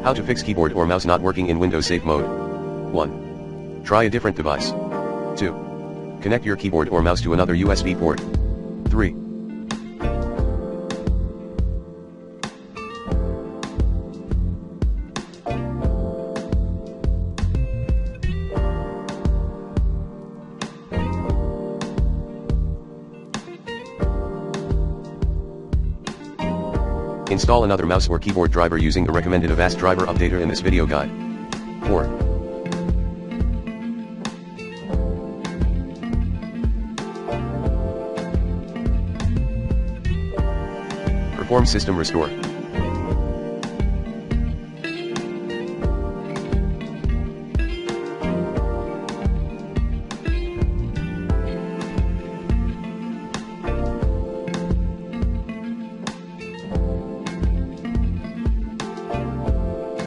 How to fix keyboard or mouse not working in Windows Safe Mode. 1. Try a different device. 2. Connect your keyboard or mouse to another USB port. 3. Install another mouse or keyboard driver using the recommended Avast driver updater in this video guide. 4. Perform system restore.